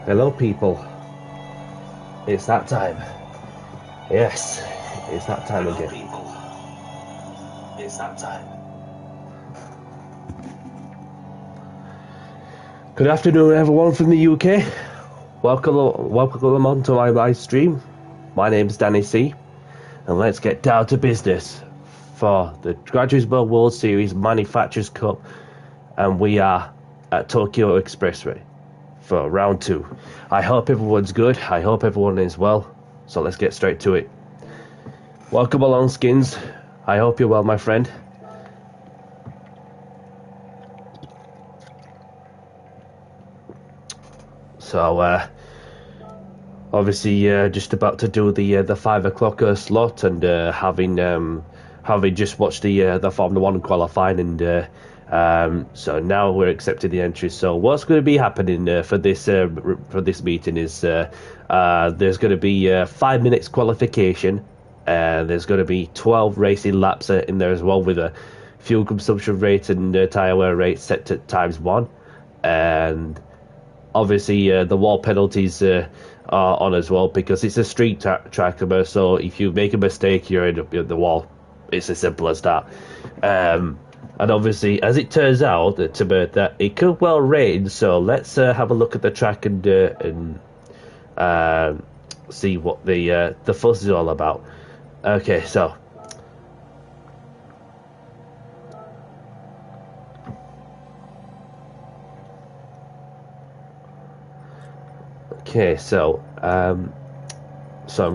Hello, people. It's that time. Yes, it's that time Hello, again. people. It's that time. Good afternoon, everyone from the UK. Welcome on to my live stream. My name is Danny C, and let's get down to business for the Graduates World Series Manufacturers Cup, and we are at Tokyo Expressway for round 2. I hope everyone's good. I hope everyone is well. So let's get straight to it. Welcome along, Skins. I hope you're well, my friend. So, obviously, just about to do the 5 o'clock slot, and having just watched the Formula One qualifying, and so now we're accepting the entries. So what's going to be happening for this meeting is there's going to be 5 minutes qualification. There's going to be 12 racing laps in there as well, with a fuel consumption rate and tyre wear rate set to ×1, and obviously the wall penalties are on as well, because it's a street track. So if you make a mistake, you end up in the wall. It's as simple as that. And obviously, as it turns out, that it could well rain. So let's have a look at the track and see what the fuss is all about. Okay, so. Okay, so I'm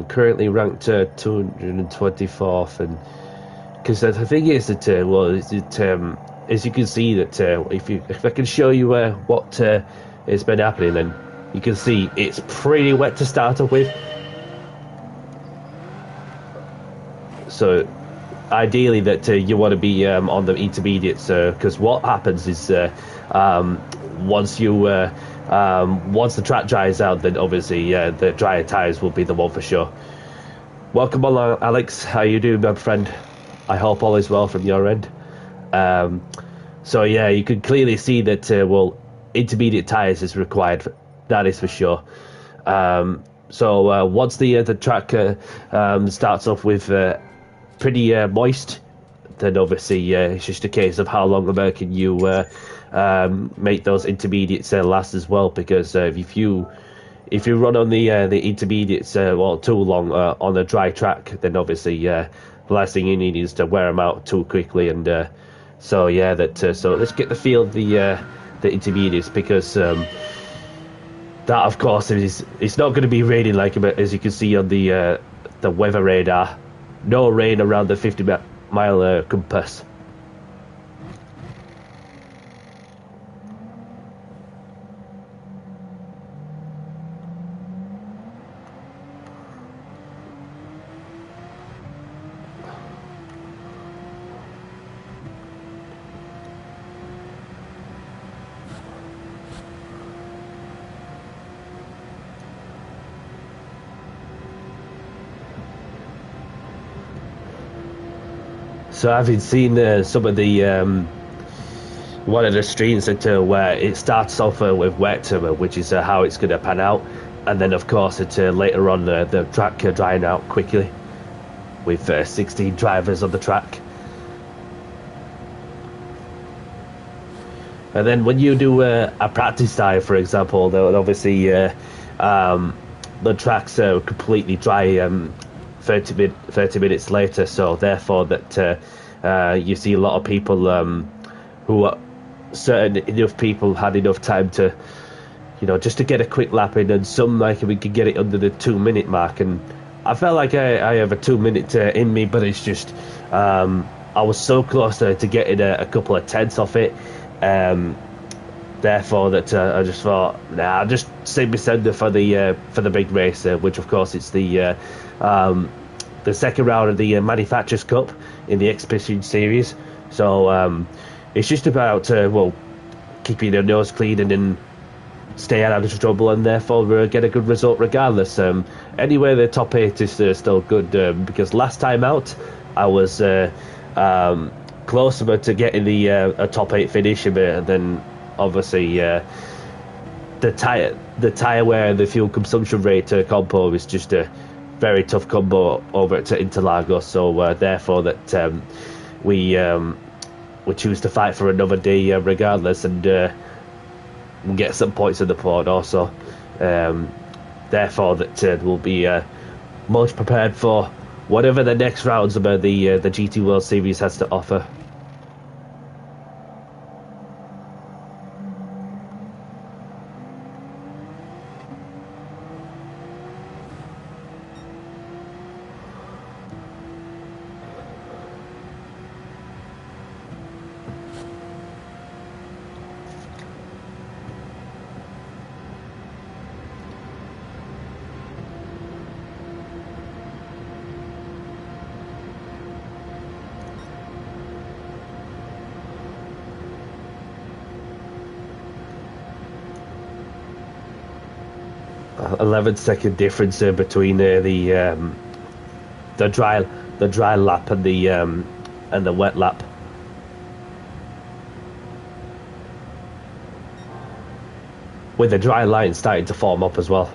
currently ranked 224th, and because the thing is that as you can see that if I can show you what has been happening, then you can see it's pretty wet to start off with. So ideally that you want to be on the intermediates, because what happens is once the track dries out, then obviously the drier tyres will be the one for sure. Welcome along, Alex. How you doing, my friend? I hope all is well from your end. So yeah, you can clearly see that intermediate tyres is required. That is for sure. So once the track starts off with pretty moist, then obviously it's just a case of how long can you make those intermediates last as well, because if you run on the intermediates too long on a dry track, then obviously the last thing you need is to wear them out too quickly. And so let's get the feel of the intermediates, because that of course it's not going to be raining like, as you can see on the weather radar. No rain around the 50-mile compass. So having seen some of the one of the streams that where it starts off with wet, which is how it's going to pan out, and then of course later on the track drying out quickly with 16 drivers on the track. And then when you do a practice tire, for example, obviously the track's completely dry 30 minutes later, so therefore that you see a lot of people who are certain enough people had enough time to, just to get a quick lap in, and some like we could get it under the 2-minute mark, and I felt like I have a 2-minute in me, but it's just I was so close to getting a couple of tenths off it. Therefore that I just thought, I'll just save me sender for the big race, which of course it's the second round of the Manufacturers Cup in the Exhibition Series. So it's just about keeping your nose clean and then stay out of trouble, and therefore get a good result regardless. Anyway, the top 8 is still good, because last time out I was closer to getting a top 8 finish, and then obviously the tire wear and the fuel consumption rate combo is just a very tough combo over at Interlagos. So therefore, that we choose to fight for another day regardless, and get some points in the port also. Therefore, that we'll be much prepared for whatever the next rounds of the GT World Series has to offer. 11-second difference between the dry lap and the wet lap. With the dry line starting to form up as well.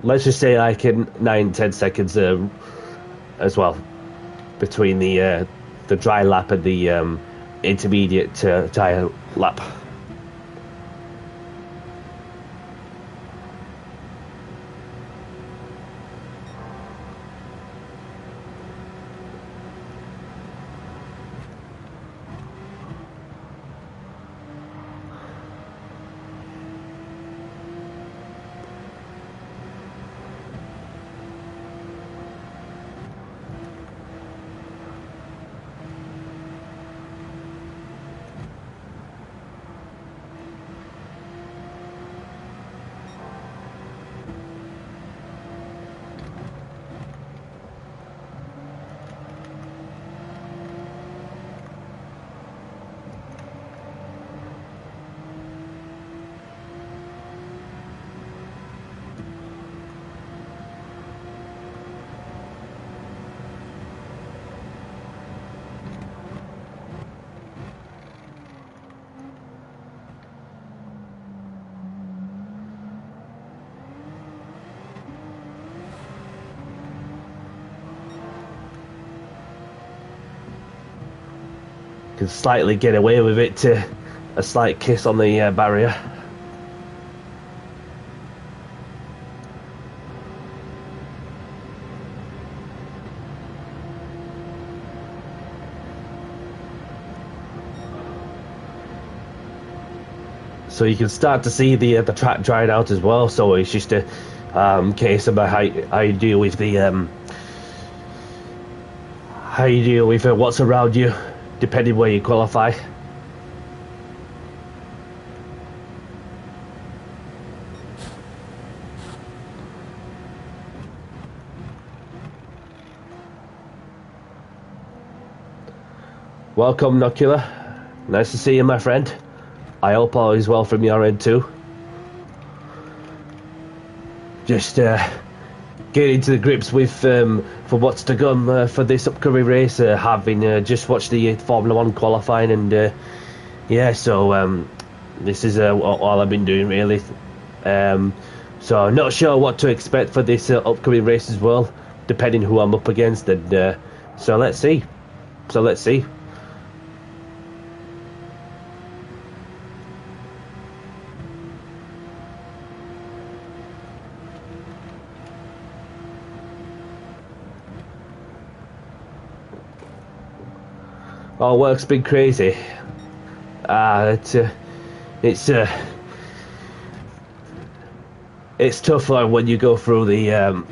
Let's just say like in 9-10 seconds as well between the dry lap and the intermediate tyre lap. Can slightly get away with it to a slight kiss on the barrier. So you can start to see the track drying out as well. So it's just a case about how you deal with the what's around you, depending where you qualify. Welcome, Nocula. Nice to see you, my friend. I hope all is well from your end too. Just getting to the grips with for what's to come for this upcoming race. Having just watched the Formula 1 qualifying, and yeah, so this is all I've been doing really. So not sure what to expect for this upcoming race as well, depending who I'm up against, and so let's see. Oh, work's been crazy. It's tough when you go through the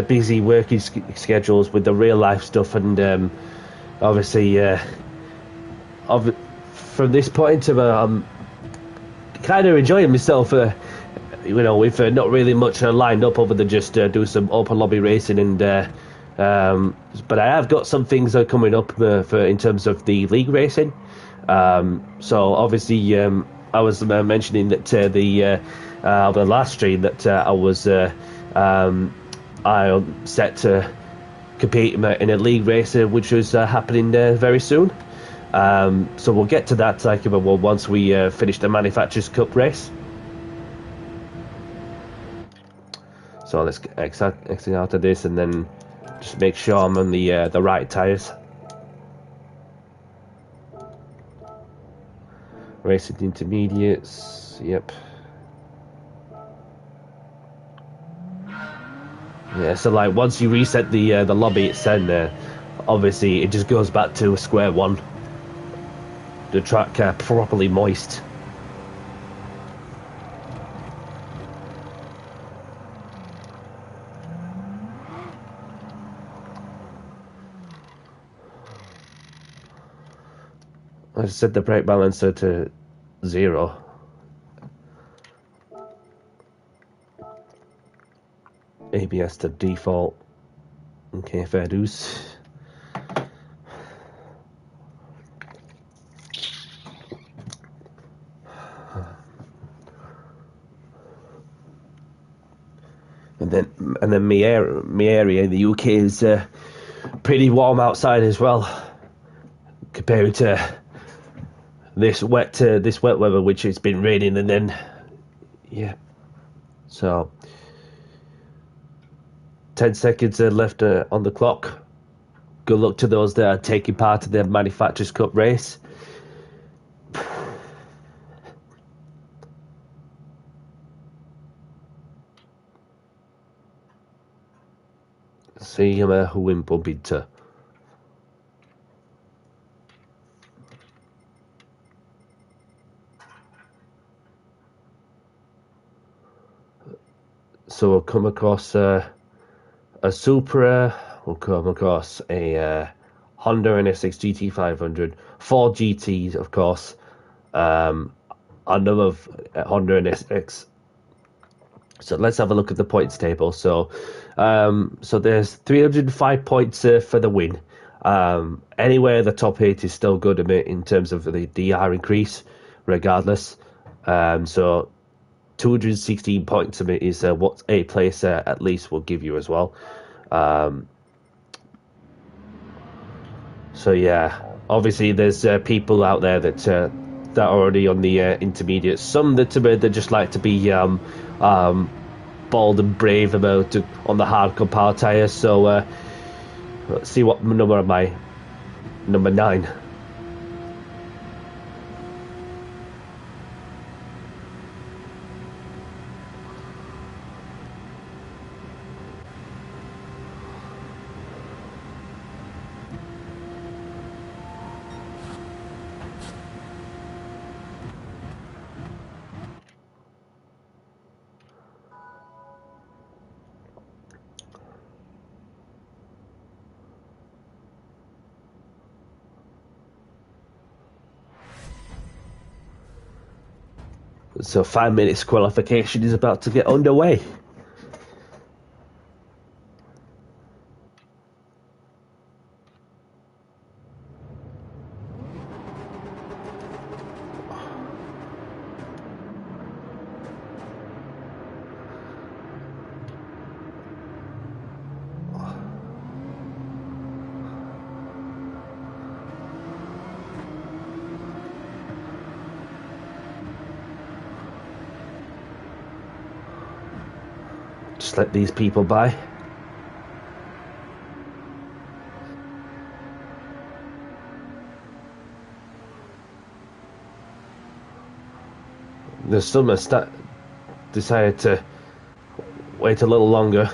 busy working schedules with the real life stuff, and obviously from this point of I'm kind of enjoying myself. With not really much lined up other than just do some open lobby racing, and but I have got some things coming up for in terms of the league racing. So obviously I was mentioning that the last stream that I was I set to compete in a league race, which is happening very soon. So we'll get to that once we finish the Manufacturers' Cup race. So let's exit out of this and then just make sure I'm on the right tyres. Racing intermediates, yep. Yeah, so like once you reset the lobby, it's then obviously it just goes back to square one. The track properly moist. I set the brake balancer to 0. ABS to default. Okay, fair dues. And then my area in the UK is pretty warm outside as well, compared to this wet weather, which it's been raining, and then yeah. So 10 seconds left on the clock. Good luck to those that are taking part in the Manufacturers' Cup race. See who in bump into. So we'll come across a Supra, we'll come across a Honda NSX GT500, 4 GTs, of course, another Honda NSX. So let's have a look at the points table. So there's 305 points for the win. Anywhere the top 8 is still good in terms of the DR increase, regardless. So 216 points of it is what a place at least will give you as well. So yeah, obviously there's people out there that are already on the intermediate. Some that just like to be bold and brave about on the hardcore power tires. So let's see what number am I? Number 9. So 5 minutes qualification is about to get underway. Just let these people by. There's some that decided to wait a little longer.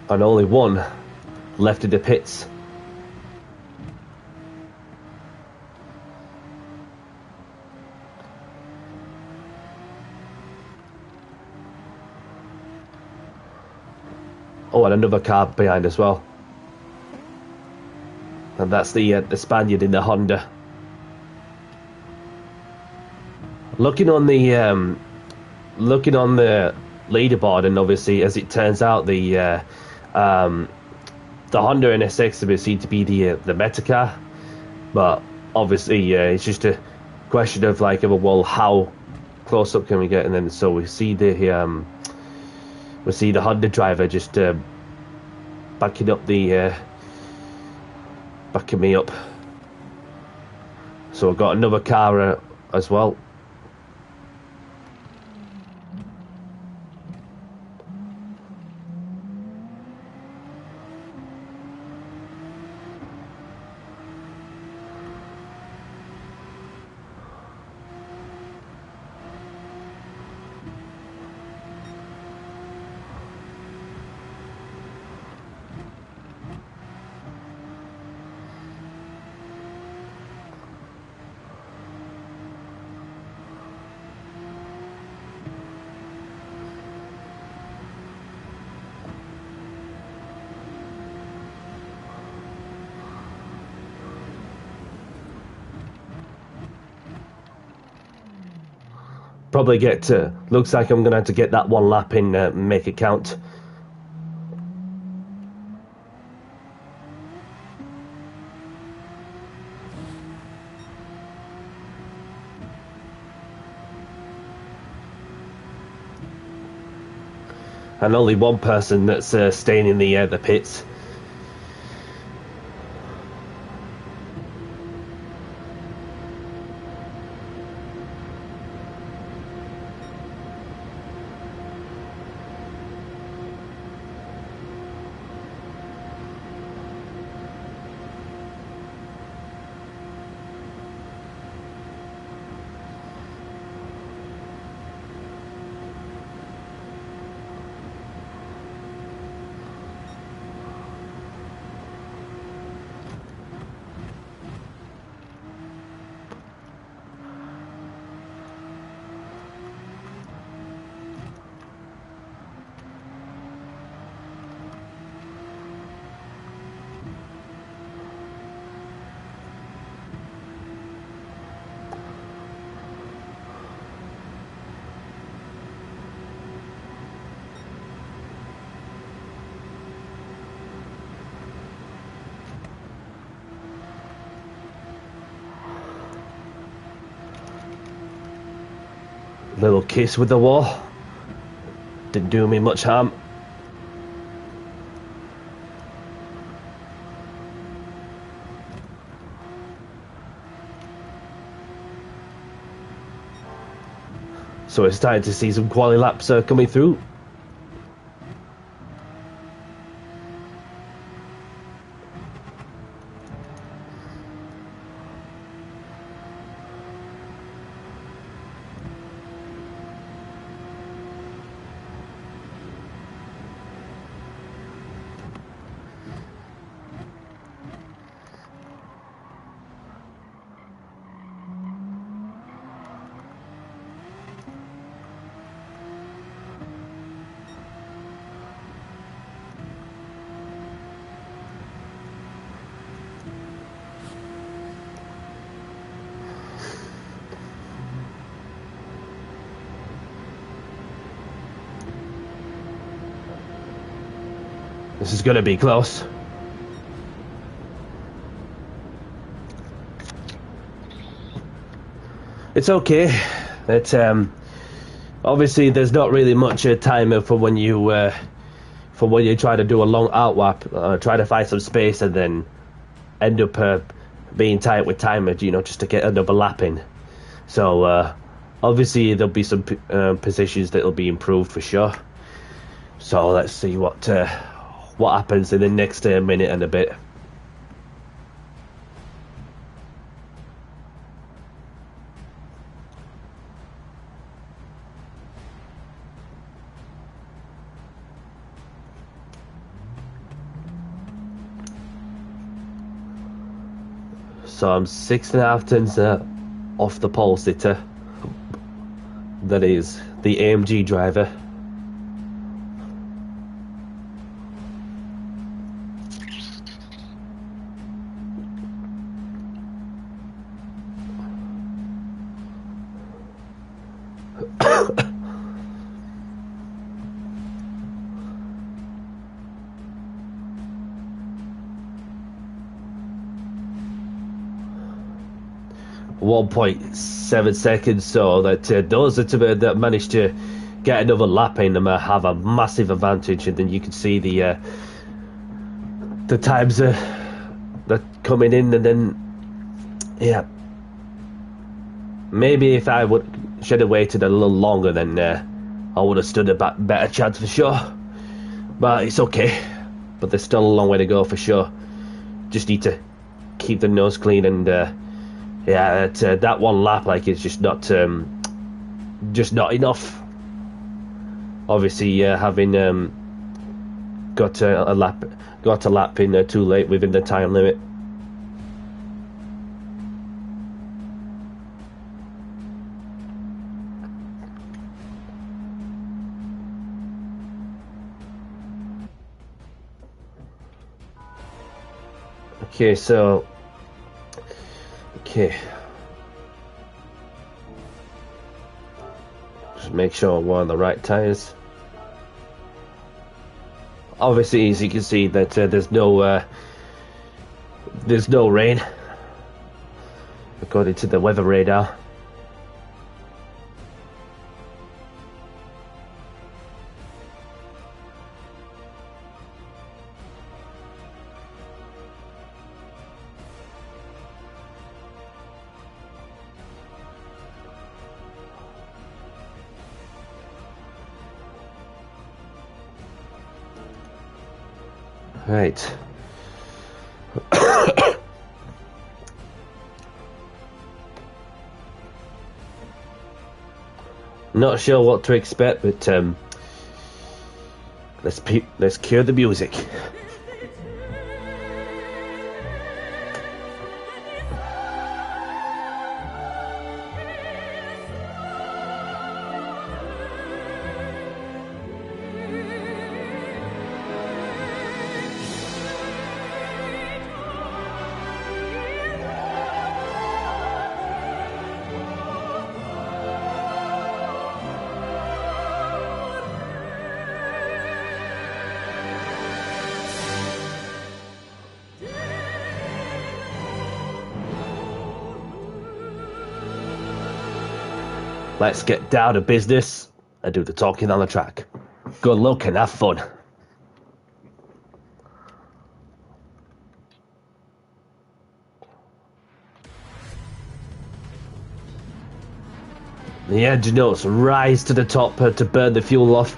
And only one left in the pits. Oh, and another car behind as well. And that's the Spaniard in the Honda. Looking on the looking on the leaderboard, and obviously, as it turns out, the Honda NSX would seem to be the meta car, but obviously, it's just a question of like, well, how close up can we get? And then so we see the Honda driver just backing me up. So I've got another car as well. Probably looks like I'm going to have to get that one lap in, make it count. And only one person that's staying in the pits. Little kiss with the wall. Didn't do me much harm. So it's starting to see some quality laps coming through. This is going to be close. It's okay. It's obviously there's not really much timer for when you try to do a long outwap, try to find some space and then end up being tight with timer, just to get another lap in. So obviously there'll be some positions that'll be improved for sure. So let's see what happens in the next minute and a bit. So I'm 6.5 tons off the pole sitter. That is the AMG driver. 1.7 seconds, so that those that managed to get another lap in them have a massive advantage, and then you can see the times that coming in, and then yeah, maybe if I should have waited a little longer, then I would have stood a better chance for sure. But it's okay. But there's still a long way to go for sure. Just need to keep the nose clean, and yeah, that one lap is just not enough. Obviously, having got a lap in too late within the time limit. Okay, so just make sure we're on the right tires. Obviously, as you can see, that there's no rain according to the weather radar. Right. Not sure what to expect, but let's cue the music. Let's get down to business and do the talking on the track. Good luck and have fun. The engine notes rise to the top to burn the fuel off.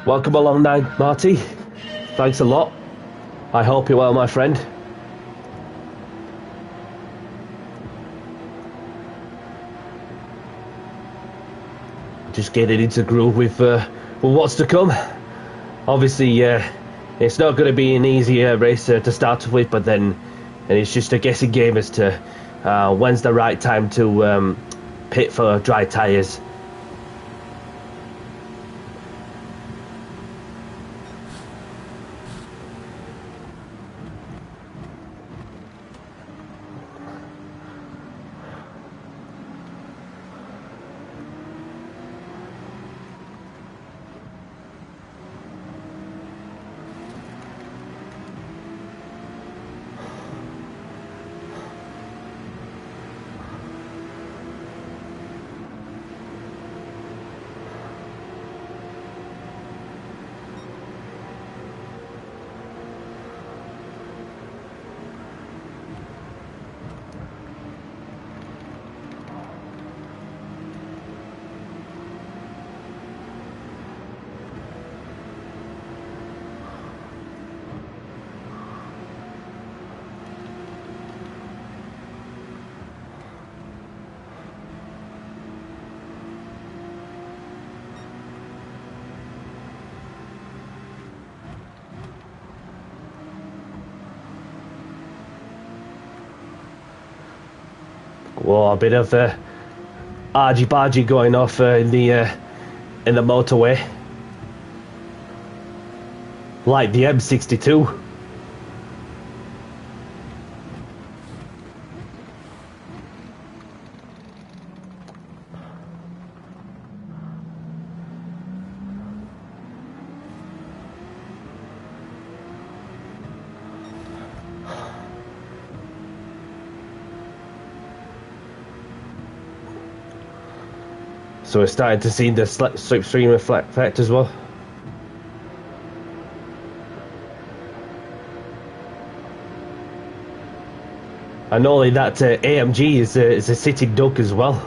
Welcome along now, Marty. Thanks a lot. I hope you're well, my friend. Just getting into groove with what's to come. Obviously, it's not going to be an easy race to start with, but then it's just a guessing game as to when's the right time to pit for dry tyres. Well, a bit of argy-bargy going off in the motorway. Like the M62. So we're starting to see the slipstream effect as well. And only that AMG is a sitting duck as well.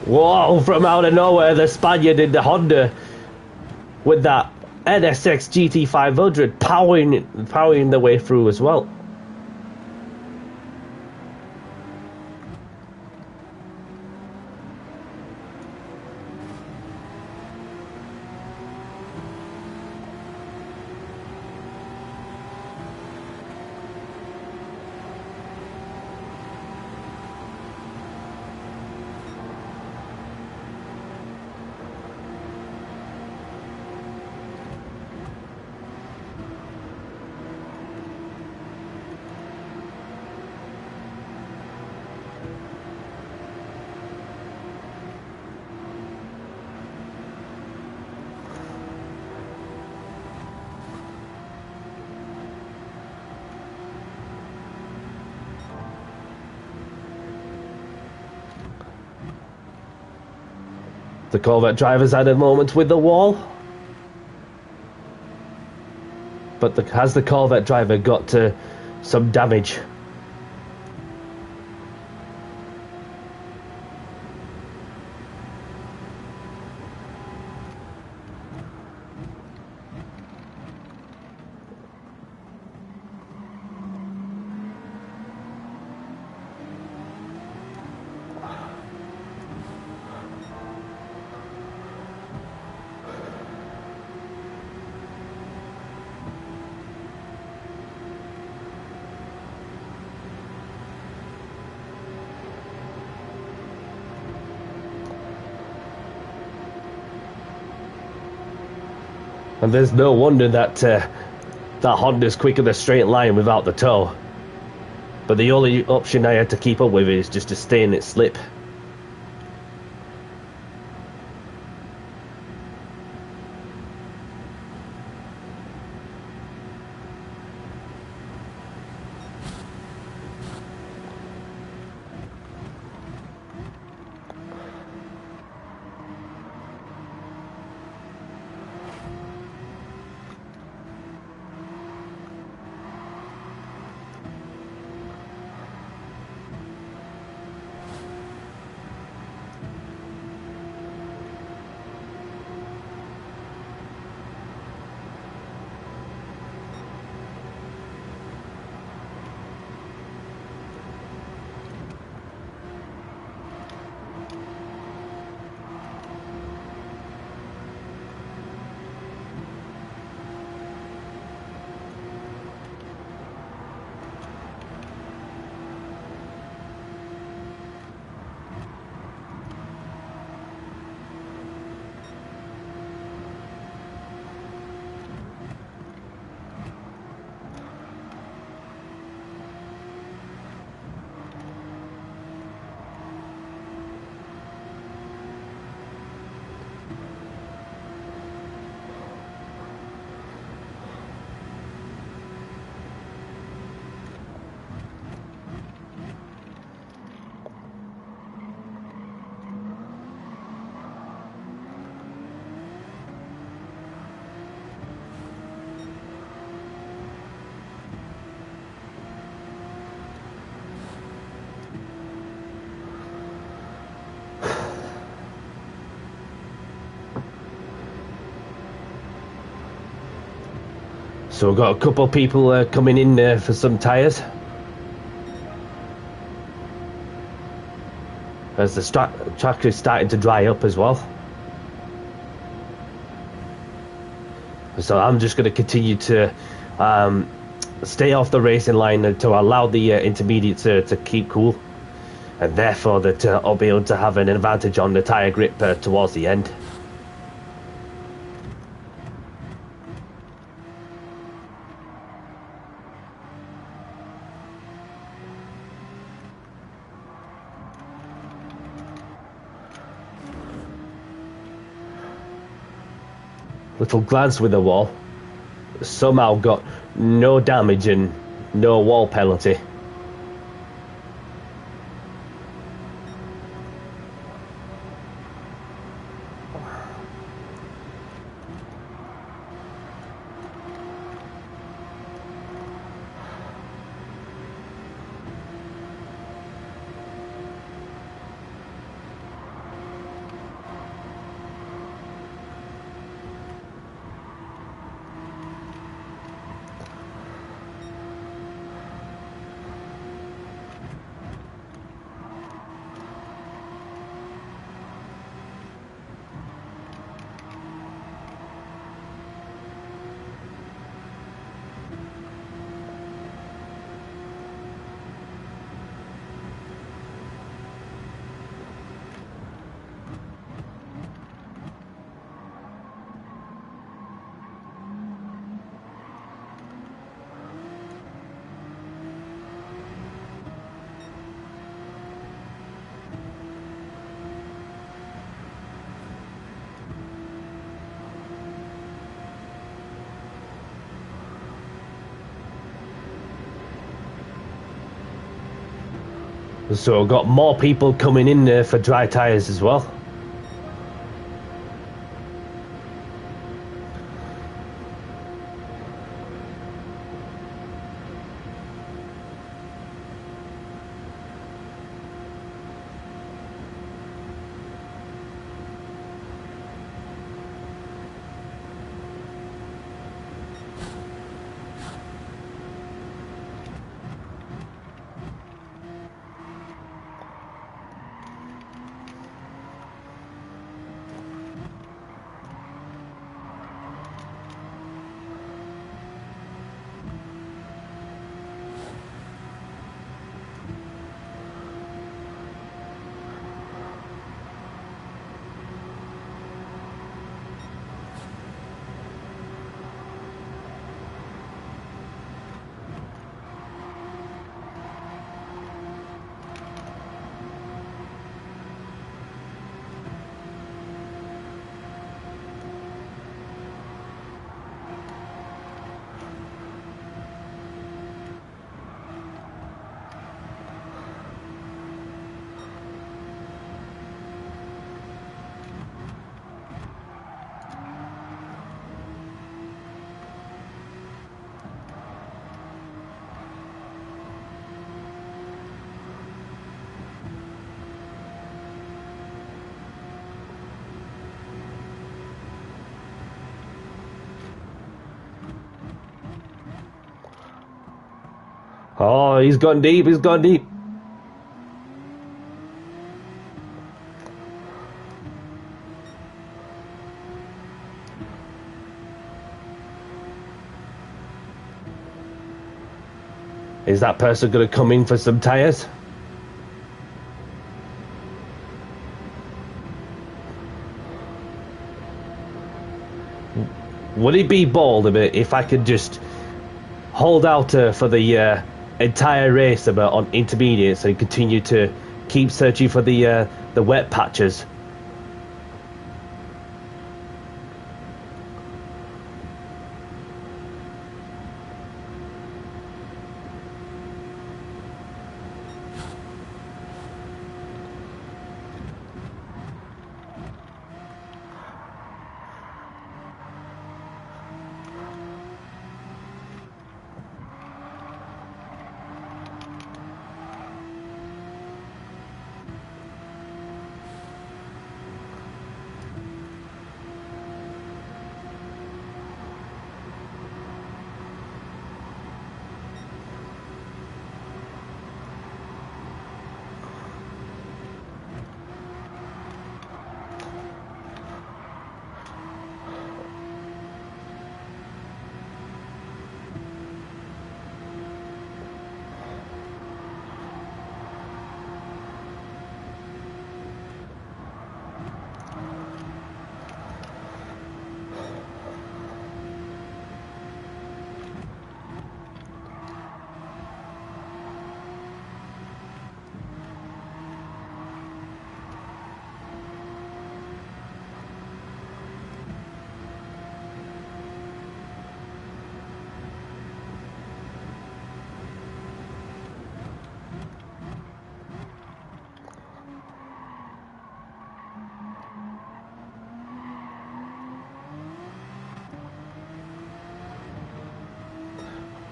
Whoa, from out of nowhere, the Spaniard in the Honda with that NSX GT500 powering the way through as well. The Corvette drivers had a moment with the wall. But has the Corvette driver got some damage? And there's no wonder that that Honda's quick in the straight line without the toe. But the only option I had to keep up with is just to stay in its slip. So we've got a couple of people coming in for some tyres. as the track is starting to dry up as well. So I'm just going to continue to stay off the racing line to allow the intermediates to keep cool, and therefore that I'll be able to have an advantage on the tyre grip towards the end. Little glance with the wall. Somehow got no damage and no wall penalty. So I've got more people coming in there for dry tyres as well. Oh, he's gone deep, he's gone deep. Is that person going to come in for some tyres? Would it be bold a bit if I could just hold out for the entire race about on intermediates and continue to keep searching for the wet patches?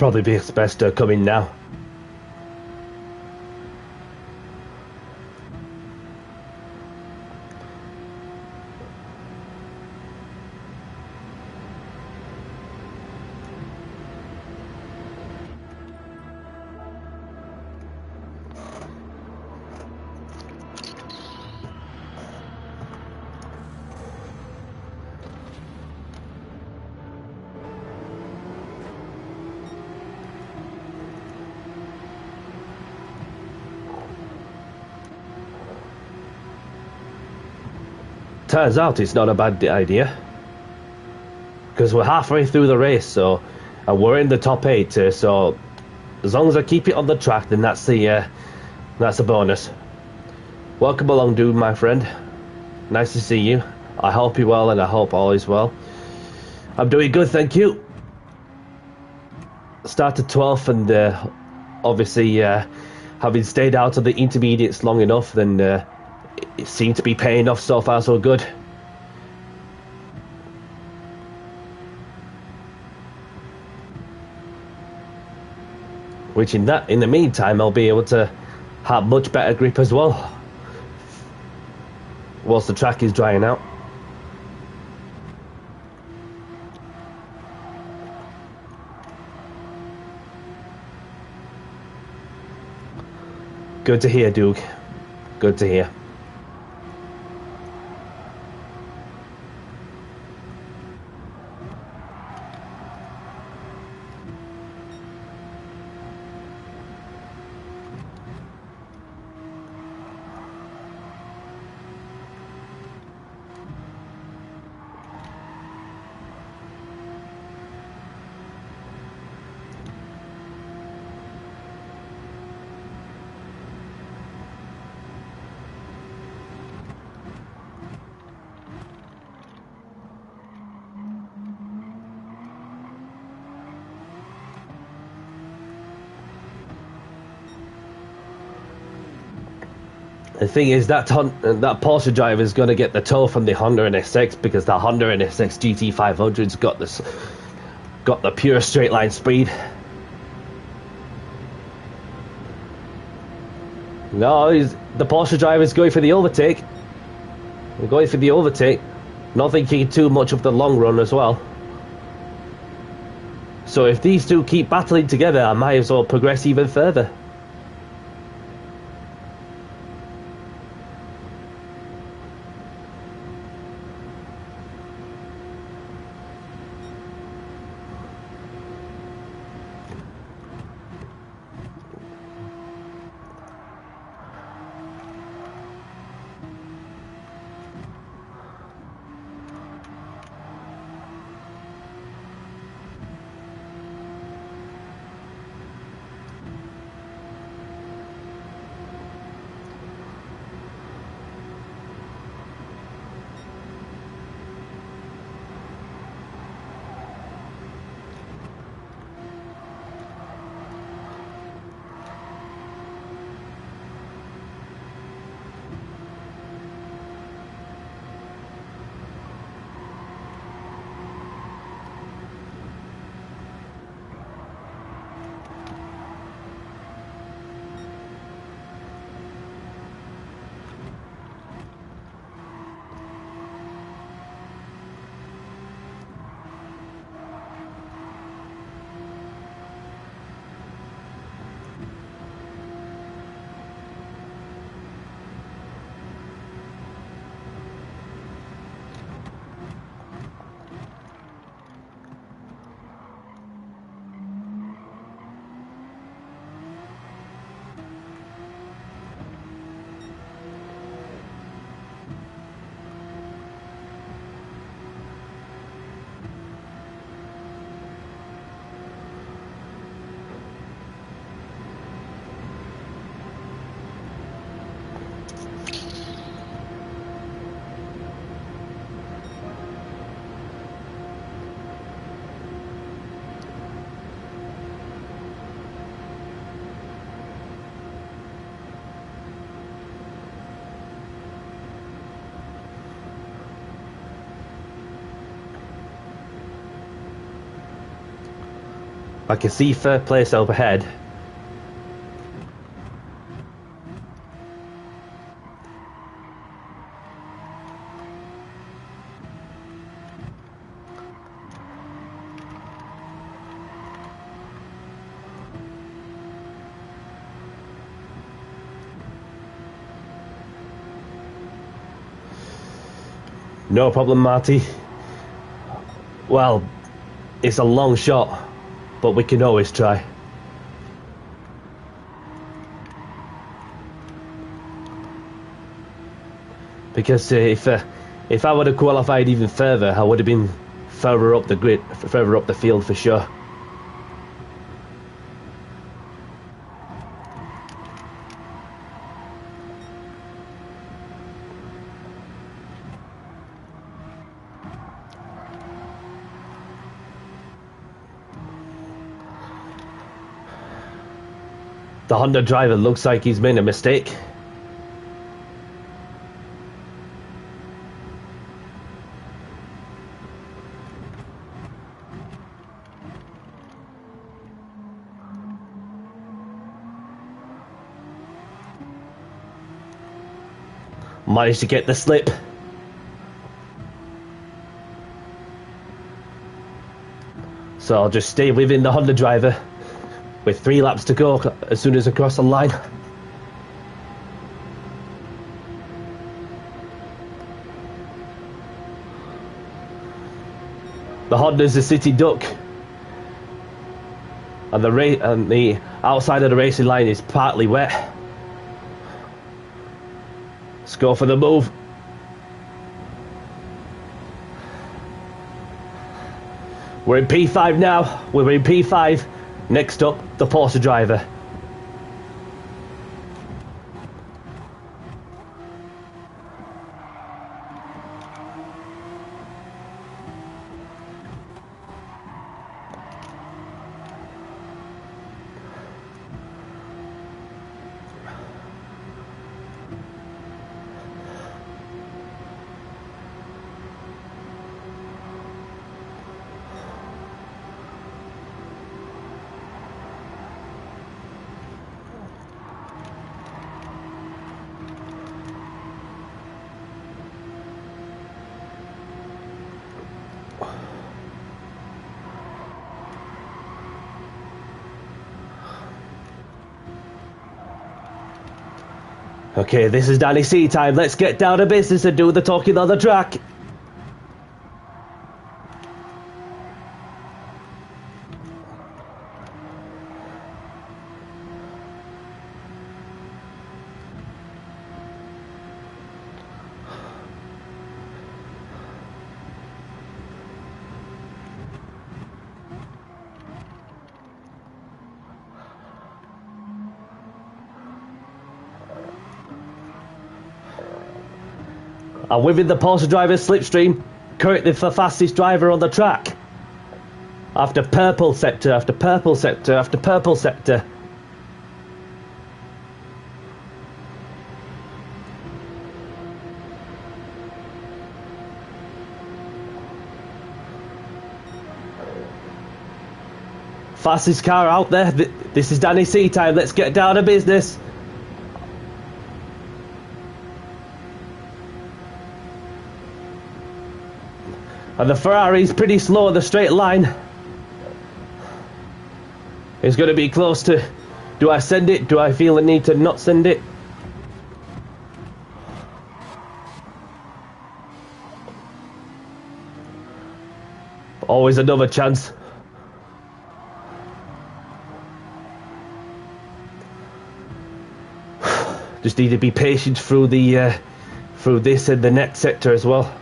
Probably be best to come in now. Turns out it's not a bad idea. Because we're halfway through the race, so and we're in the top 8, so as long as I keep it on the track, then that's a bonus. Welcome along, dude, my friend. Nice to see you. I hope you're well, and I hope all is well. I'm doing good, thank you. Started 12th, and obviously, having stayed out of the intermediates long enough, then it seemed to be paying off so far, so good. Which in the meantime, I'll be able to have much better grip as well, whilst the track is drying out. Good to hear, Duke. Good to hear. The thing is that Porsche driver is going to get the tow from the Honda NSX, because the Honda NSX GT500's got the pure straight line speed. No, the Porsche driver is going for the overtake. They're going for the overtake, not thinking too much of the long run as well. So if these two keep battling together, I might as well progress even further. I can see third place overhead. No problem, Marty. Well, it's a long shot, but we can always try. Because if I would have qualified even further, I would have been further up the grid, further up the field for sure. The Honda driver looks like he's made a mistake. Managed to get the slip. So I'll just stay within the Honda driver with 3 laps to go as soon as I cross the line. The Honda's the city duck, and the outside of the racing line is partly wet. Let's go for the move. We're in P5 now. We're in P5. Next up, the Porsche driver. Okay, this is Danny C time. Let's get down to business and do the talking on the track. And within the Porsche driver's slipstream, currently the fastest driver on the track. After purple sector, after purple sector, after purple sector. Fastest car out there. This is Danny C time. Let's get down to business. And the Ferrari's pretty slow in the straight line. It's going to be close to... Do I send it? Do I feel the need to not send it? Always another chance. Just need to be patient through the through this and the next sector as well.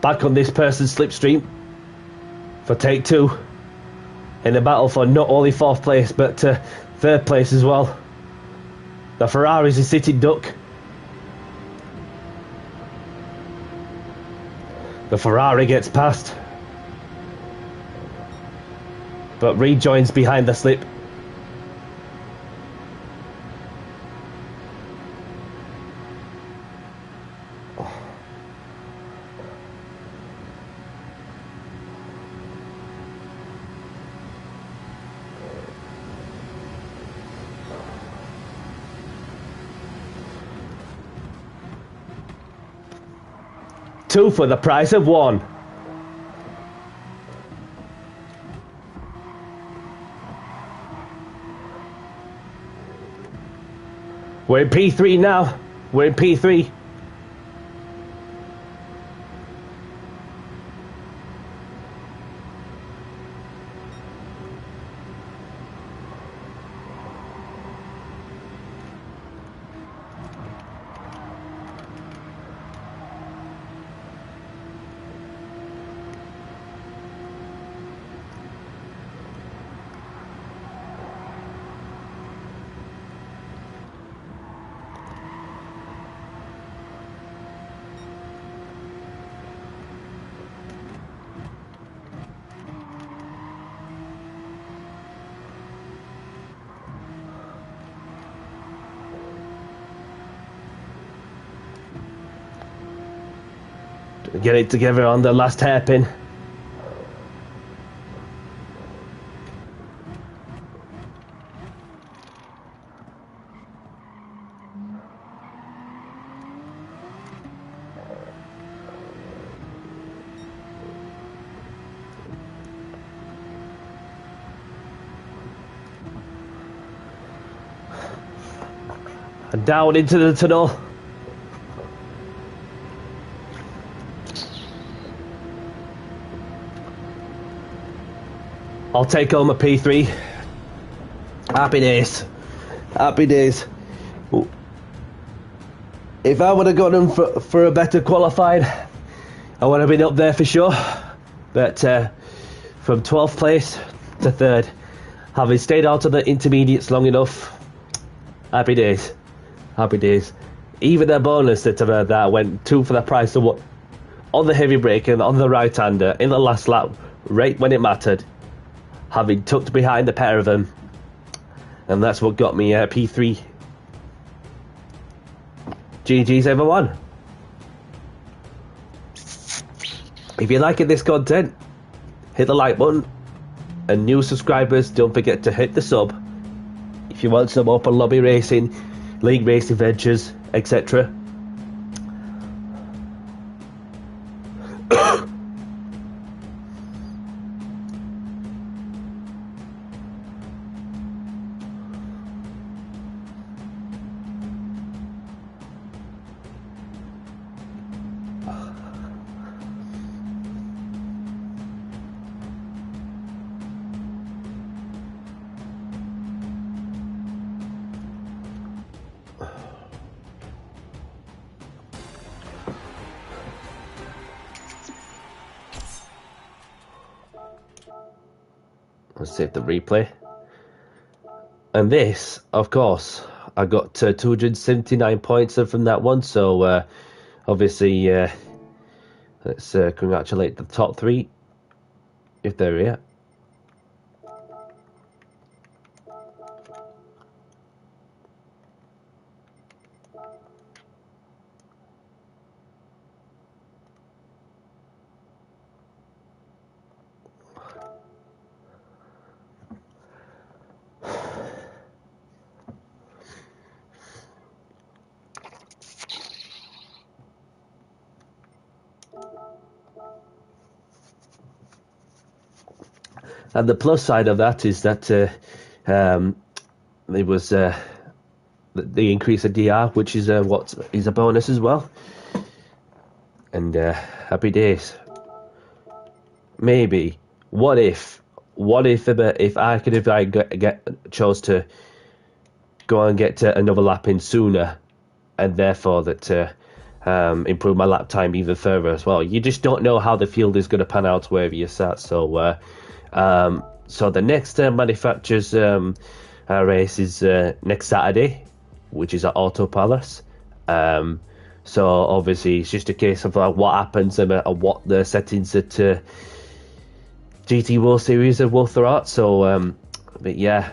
back on this person's slipstream for take 2 in a battle for not only 4th place but 3rd place as well. The Ferrari's a sitting duck. The Ferrari gets past, but rejoins behind the slip. Two for the price of one. We're in P3 now. We're in P3. Get it together on the last hairpin. And down into the tunnel. I'll take home a P3. Happy days. Happy days. If I would have gotten for a better qualified, I would have been up there for sure. But from 12th place to 3rd, having stayed out of the intermediates long enough, happy days. Happy days. Even the bonus that went 2 for the price of what on the heavy brake and on the right-hander in the last lap, right when it mattered, having tucked behind the pair of them, and that's what got me P3. GG's everyone. If you're liking this content, hit the like button, and new subscribers, don't forget to hit the sub if you want some open lobby racing, league racing ventures, etc. Let's save the replay. And this, of course, I got 279 points from that one. So obviously, let's congratulate the top 3 if they're here. And the plus side of that is that it was the increase of DR, which is what is a bonus as well. And happy days. Maybe what if I could have chose to go and get another lap in sooner, and therefore that improve my lap time even further as well. You just don't know how the field is going to pan out wherever you're sat. So so the next manufacturer's race is next Saturday, which is at Auto Palace. So obviously it's just a case of what happens and what the settings that GT World Series will throw out. So but yeah.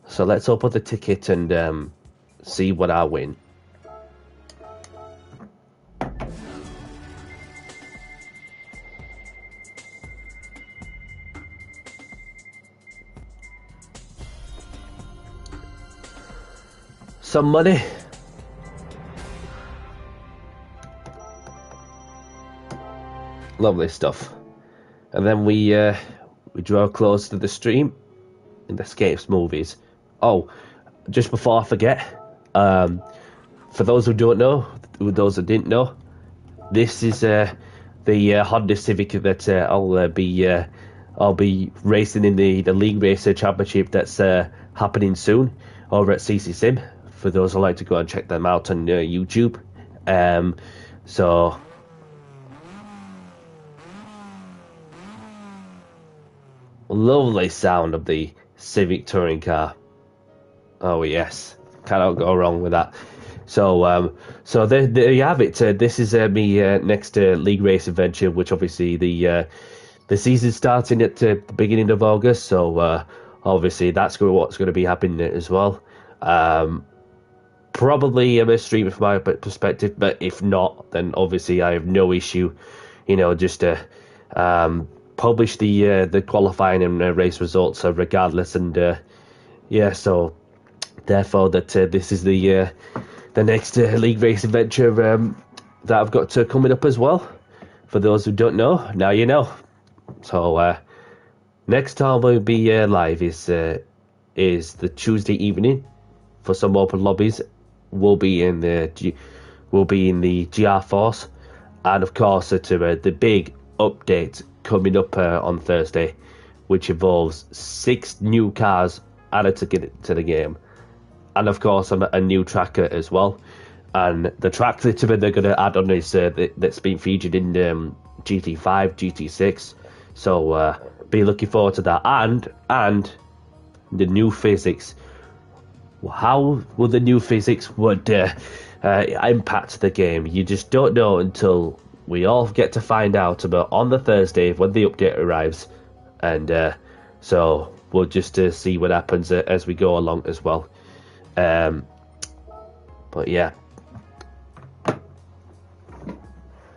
So let's open the ticket and see what I win. Some money. Lovely stuff. And then we draw close to the stream in the Escapes movies. Oh, just before I forget, for those who don't know, those who didn't know, this is the Honda Civic that I'll be racing in the League Racer Championship that's happening soon over at CC Sim. For those who like to go and check them out on YouTube, so. Lovely sound of the Civic touring car. Oh yes, cannot go wrong with that. So so there you have it. This is me next League Race adventure, which obviously the season's starting at the beginning of August. So obviously that's what's going to be happening as well. Probably a stream from my perspective, but if not, then obviously I have no issue, just to publish the qualifying and race results regardless. And yeah, so therefore that this is the next League Race adventure that I've got coming up as well. For those who don't know, now you know. So next time we'll be live is the Tuesday evening for some open lobbies. We'll be in the GR Force, and of course the big update coming up on Thursday, which involves 6 new cars added to the game, and of course a new tracker as well. And the track that they're going to add on is that's been featured in GT5, GT6. So be looking forward to that, and the new physics. How will the new physics would impact the game? You just don't know until we all get to find out about on the Thursday when the update arrives, and so we'll just see what happens as we go along as well. But yeah,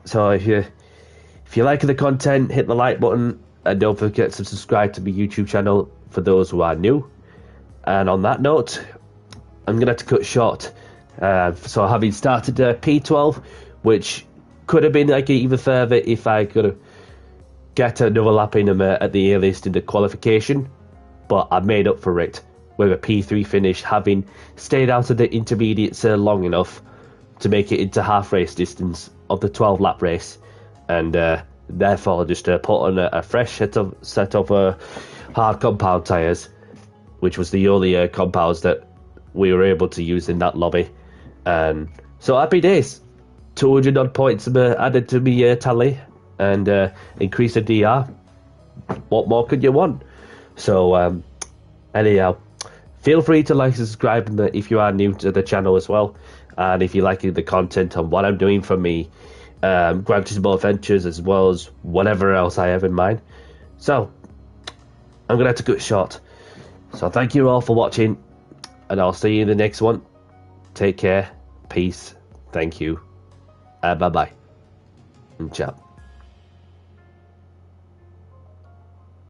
so if you like the content, hit the like button, and don't forget to subscribe to my YouTube channel for those who are new. And on that note, I'm gonna have to cut short. So having started P12, which could have been like even further if I could have get another lap in them at the earliest in the qualification, but I made up for it with a P3 finish, having stayed out of the intermediates long enough to make it into half race distance of the 12 lap race, and therefore just put on a fresh set of hard compound tyres, which was the only compounds that we were able to use in that lobby. And so happy days. 200 odd points added to me tally, and increase the DR. What more could you want? So anyhow, feel free to like and subscribe if you are new to the channel as well, and if you like the content on what I'm doing for me Gran Turismo adventures, as well as whatever else I have in mind. So I'm gonna have to cut short. So thank you all for watching, and I'll see you in the next one. Take care, peace, thank you, and bye bye, and ciao.